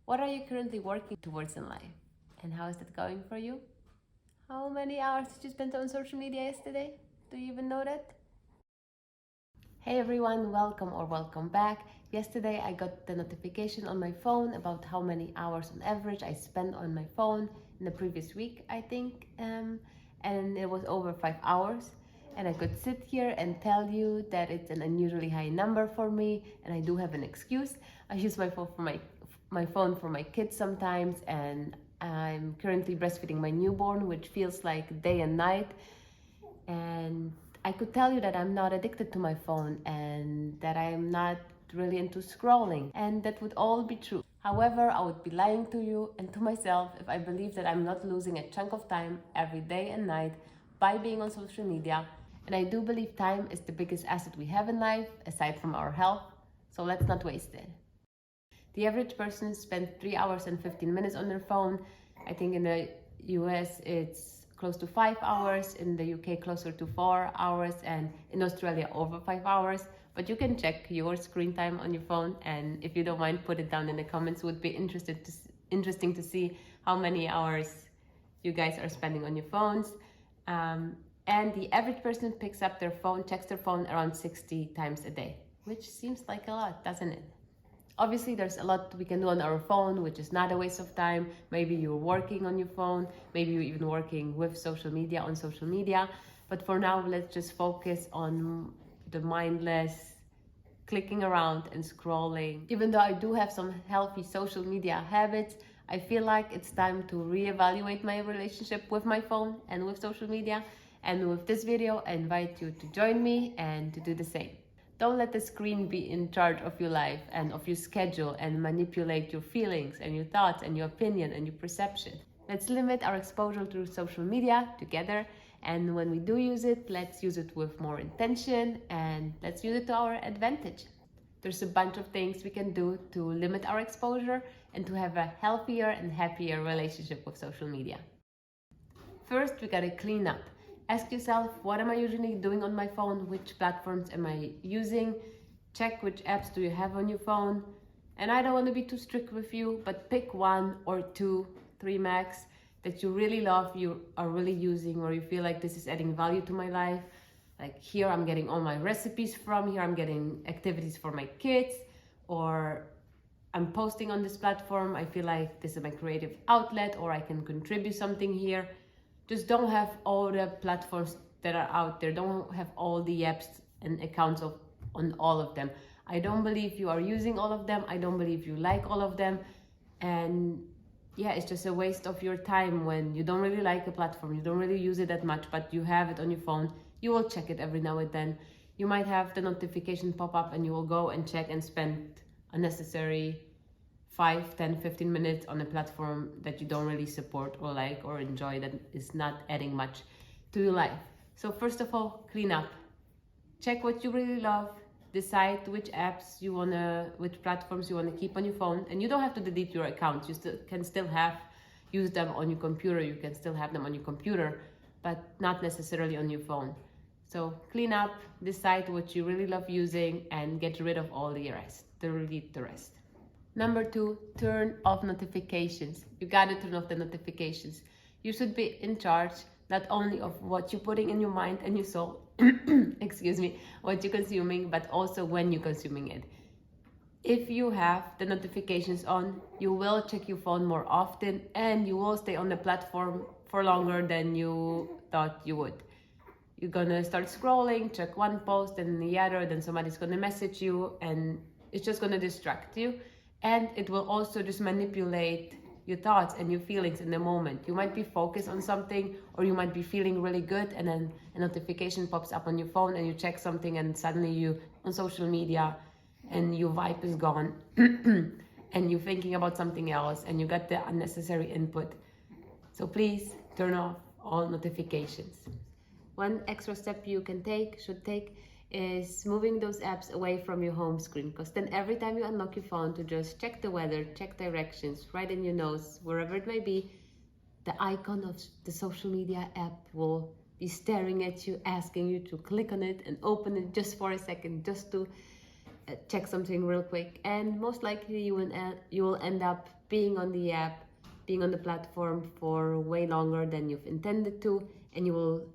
What are you currently working towards in life? And how is that going for you? How many hours did you spend on social media yesterday? Do you even know that? Hey everyone, welcome or welcome back. Yesterday I got the notification on my phone about how many hours on average I spent on my phone in the previous week, I think. And it was over 5 hours. And I could sit here and tell you that it's an unusually high number for me, and I do have an excuse. I use my phone for my kids sometimes, and I'm currently breastfeeding my newborn, which feels like day and night. And I could tell you that I'm not addicted to my phone and that I'm not really into scrolling, and that would all be true. However, I would be lying to you and to myself if I believe that I'm not losing a chunk of time every day and night by being on social media. And I do believe time is the biggest asset we have in life, aside from our health, so let's not waste it. The average person spends 3 hours and 15 minutes on their phone. I think in the US it's close to 5 hours, in the UK closer to 4 hours, and in Australia over 5 hours. But you can check your screen time on your phone, and if you don't mind, put it down in the comments. It would be interesting to see how many hours you guys are spending on your phones. And the average person picks up their phone, checks their phone around 60 times a day, which seems like a lot, doesn't it? Obviously, there's a lot we can do on our phone, which is not a waste of time. Maybe you're working on your phone, maybe you're even working with social media on social media. But for now, let's just focus on the mindless clicking around and scrolling. Even though I do have some healthy social media habits, I feel like it's time to reevaluate my relationship with my phone and with social media. And with this video, I invite you to join me and to do the same. Don't let the screen be in charge of your life and of your schedule and manipulate your feelings and your thoughts and your opinion and your perception. Let's limit our exposure to social media together, and when we do use it, let's use it with more intention and let's use it to our advantage. There's a bunch of things we can do to limit our exposure and to have a healthier and happier relationship with social media. First, we gotta clean up. Ask yourself, what am I usually doing on my phone? Which platforms am I using? Check which apps do you have on your phone. And I don't want to be too strict with you, but pick 1 or 2, 3 max that you really love, you are really using, or you feel like this is adding value to my life. Like here I'm getting all my recipes from, here I'm getting activities for my kids, or I'm posting on this platform, I feel like this is my creative outlet, or I can contribute something here. Just don't have all the platforms that are out there. Don't have all the apps and accounts on all of them. I don't believe you are using all of them. I don't believe you like all of them. And yeah, it's just a waste of your time when you don't really like a platform. You don't really use it that much, but you have it on your phone. You will check it every now and then. You might have the notification pop up and you will go and check and spend unnecessary 5, 10, 15 minutes on a platform that you don't really support or like or enjoy, that is not adding much to your life. So first of all, clean up. Check what you really love. Decide which apps you wanna, which platforms you wanna keep on your phone. And you don't have to delete your accounts. You can still use them on your computer. You can still have them on your computer, but not necessarily on your phone. So clean up, decide what you really love using, and get rid of all the rest. Delete the rest. Number 2, turn off notifications. You gotta turn off the notifications. You should be in charge not only of what you're putting in your mind and your soul, excuse me, what you're consuming, but also when you're consuming it. If you have the notifications on, you will check your phone more often and you will stay on the platform for longer than you thought you would. You're gonna start scrolling, check one post and the other, then somebody's gonna message you, and it's just gonna distract you. And it will also just manipulate your thoughts and your feelings in the moment. You might be focused on something, or you might be feeling really good, and then a notification pops up on your phone and you check something and suddenly you on social media and your vibe is gone and you're thinking about something else and you got the unnecessary input. So please turn off all notifications. One extra step you should take is moving those apps away from your home screen, because then every time you unlock your phone to just check the weather, check directions, write in your notes, wherever it may be, the icon of the social media app will be staring at you, asking you to click on it and open it just for a second, just to check something real quick. And most likely you will end up being on the app, being on the platform for way longer than you've intended to, and you will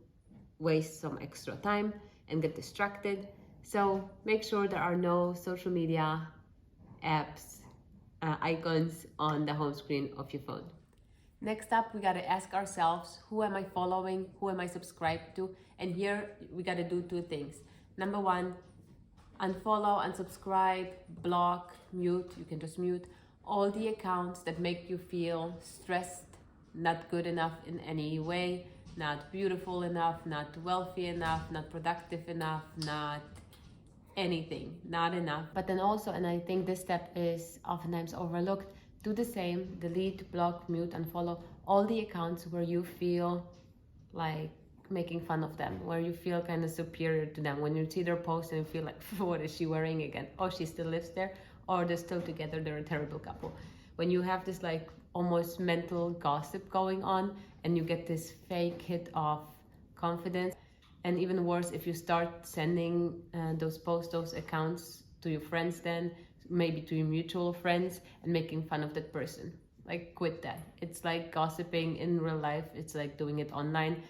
waste some extra time and get distracted. So make sure there are no social media apps icons on the home screen of your phone. Next up, we got to ask ourselves, who am I following? Who am I subscribed to? And here we got to do two things. Number one, unfollow, unsubscribe, block, mute. You can just mute all the accounts that make you feel stressed, not good enough in any way, not beautiful enough, not wealthy enough, not productive enough, not anything, not enough. But then also, and I think this step is oftentimes overlooked, do the same, delete, block, mute, unfollow all the accounts where you feel like making fun of them, where you feel kind of superior to them. When you see their post and you feel like, what is she wearing again? Oh, she still lives there, or they're still together, they're a terrible couple. When you have this like almost mental gossip going on and you get this fake hit of confidence. And even worse, if you start sending those posts, those accounts to your friends, then maybe to your mutual friends, and making fun of that person. Like, quit that. It's like gossiping in real life. It's like doing it online.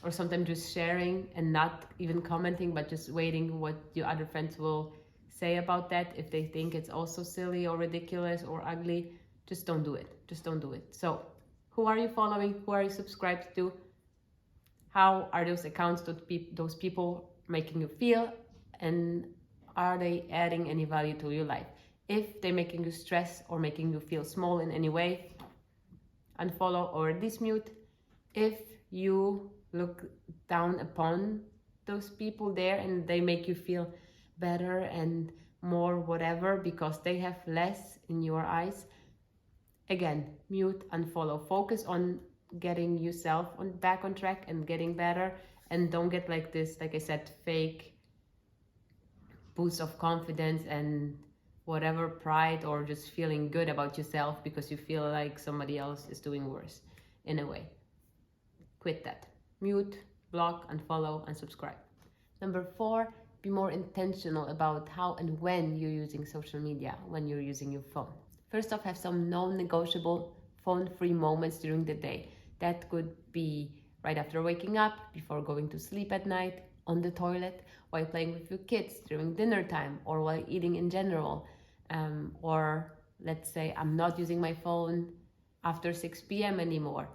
Or sometimes just sharing and not even commenting, but just waiting what your other friends will say about that. If they think it's also silly or ridiculous or ugly, just don't do it. Just don't do it. So who are you following? Who are you subscribed to? How are those accounts, those people making you feel? And are they adding any value to your life? If they're making you stress or making you feel small in any way, unfollow or dismute. If you look down upon those people there and they make you feel better and more whatever because they have less in your eyes, again, mute, unfollow. Focus on getting yourself back on track and getting better, and don't get like this, like I said, fake boost of confidence and whatever pride, or just feeling good about yourself because you feel like somebody else is doing worse in a way. Quit that. Mute, block, unfollow, unsubscribe. Number 4, be more intentional about how and when you're using social media, when you're using your phone. First off, have some non-negotiable phone-free moments during the day. That could be right after waking up, before going to sleep at night, on the toilet, while playing with your kids, during dinner time, or while eating in general. Or let's say I'm not using my phone after 6 p.m. anymore.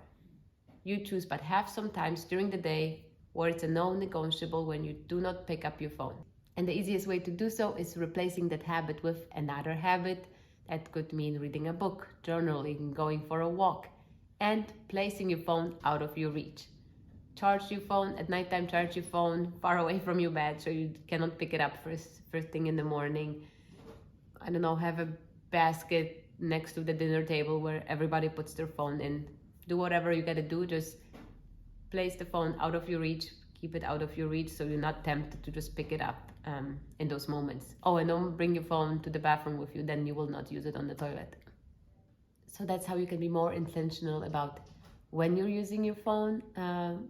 You choose, but have some times during the day where it's a non-negotiable when you do not pick up your phone. And the easiest way to do so is replacing that habit with another habit. That could mean reading a book, journaling, going for a walk, and placing your phone out of your reach. Charge your phone at nighttime, charge your phone far away from your bed so you cannot pick it up first thing in the morning. I don't know, have a basket next to the dinner table where everybody puts their phone in. Do whatever you gotta do, just place the phone out of your reach, keep it out of your reach so you're not tempted to just pick it up in those moments. Oh, and don't bring your phone to the bathroom with you, then you will not use it on the toilet. So that's how you can be more intentional about when you're using your phone,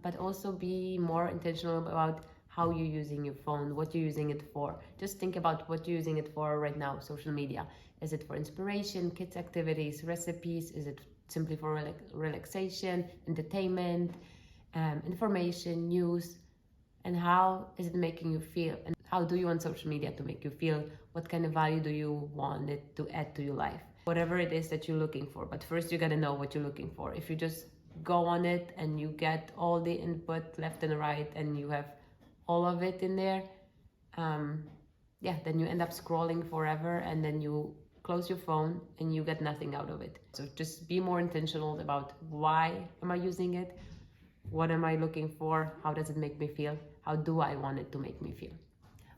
but also be more intentional about how you're using your phone, what you're using it for. Just think about what you're using it for right now, social media. Is it for inspiration, kids activities, recipes? Is it simply for relaxation, entertainment, information, news? And how is it making you feel? And how do you want social media to make you feel? What kind of value do you want it to add to your life? Whatever it is that you're looking for. But first you gotta know what you're looking for. If you just go on it and you get all the input left and right and you have all of it in there, then you end up scrolling forever, and then you close your phone and you get nothing out of it. So just be more intentional about why am I using it? What am I looking for? How does it make me feel? How do I want it to make me feel?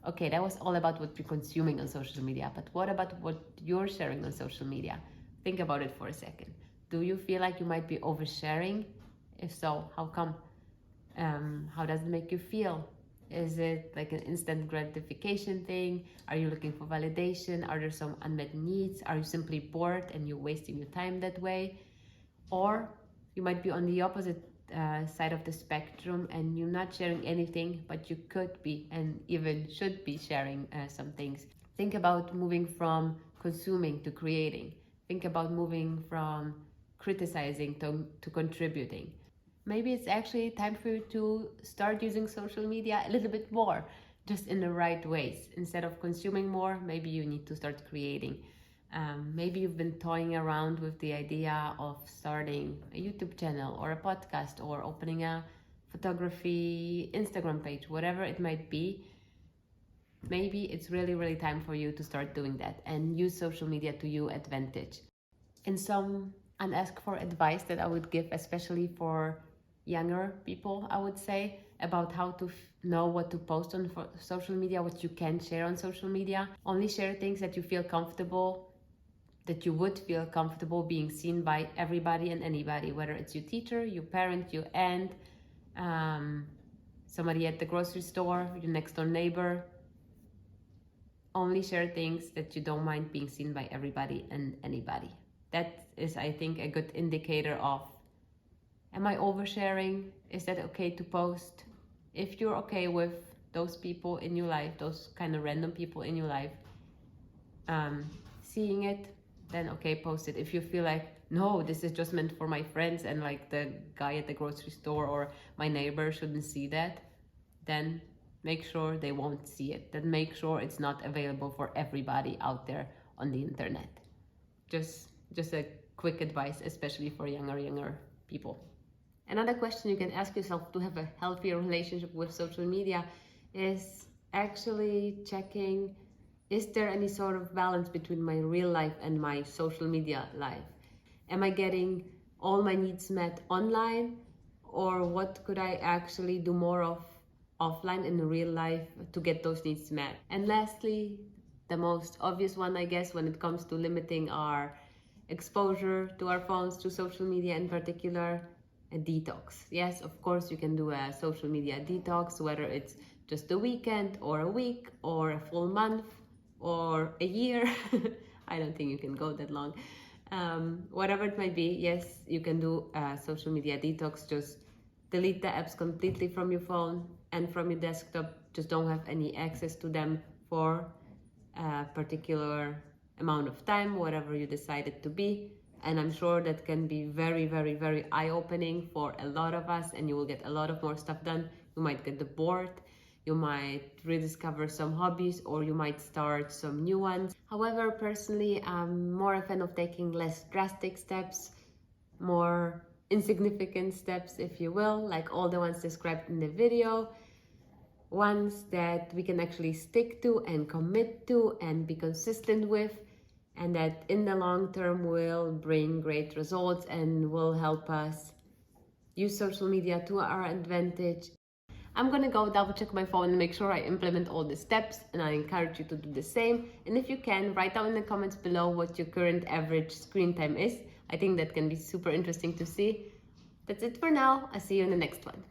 Okay, that was all about what you're consuming on social media, but what about what you're sharing on social media? Think about it for a second. Do you feel like you might be oversharing? If so, how come? How does it make you feel? Is it like an instant gratification thing? Are you looking for validation? Are there some unmet needs? Are you simply bored and you're wasting your time that way? Or you might be on the opposite side of the spectrum and you're not sharing anything, but you could be and even should be sharing some things. Think about moving from consuming to creating. Think about moving from criticizing to contributing. Maybe it's actually time for you to start using social media a little bit more, just in the right ways. Instead of consuming more, maybe you need to start creating. Maybe you've been toying around with the idea of starting a YouTube channel or a podcast or opening a photography Instagram page, whatever it might be. Maybe it's really, really time for you to start doing that and use social media to your advantage. And some unasked for advice that I would give, especially for younger people, I would say, about how to know what to post on social media, what you can share on social media. Only share things that you feel comfortable, that you would feel comfortable being seen by everybody and anybody, whether it's your teacher, your parent, your aunt, somebody at the grocery store, your next door neighbor. Only share things that you don't mind being seen by everybody and anybody. That is, I think, a good indicator of, am I oversharing? Is that okay to post? If you're okay with those people in your life, those kind of random people in your life, seeing it, then okay, post it. If you feel like, no, this is just meant for my friends and like the guy at the grocery store or my neighbor shouldn't see that, then make sure they won't see it. Then make sure it's not available for everybody out there on the internet. Just a quick advice, especially for younger people. Another question you can ask yourself to have a healthier relationship with social media is actually checking, is there any sort of balance between my real life and my social media life? Am I getting all my needs met online, or what could I actually do more of offline in real life to get those needs met? And lastly, the most obvious one, I guess, when it comes to limiting our exposure to our phones, to social media in particular, a detox. Yes, of course, you can do a social media detox, whether it's just a weekend or a week or a full month or a year. I don't think you can go that long. Whatever it might be, yes, you can do a social media detox. Just delete the apps completely from your phone and from your desktop. Just don't have any access to them for a particular amount of time, whatever you decide it to be. And I'm sure that can be very, very, very eye-opening for a lot of us, and you will get a lot of more stuff done. You might get bored, you might rediscover some hobbies, or you might start some new ones. However, personally, I'm more a fan of taking less drastic steps, more insignificant steps, if you will, like all the ones described in the video. Ones that we can actually stick to and commit to and be consistent with, and that in the long term will bring great results and will help us use social media to our advantage. I'm gonna go double check my phone and make sure I implement all the steps, and I encourage you to do the same. And if you can, write down in the comments below what your current average screen time is. I think that can be super interesting to see. That's it for now. I'll see you in the next one.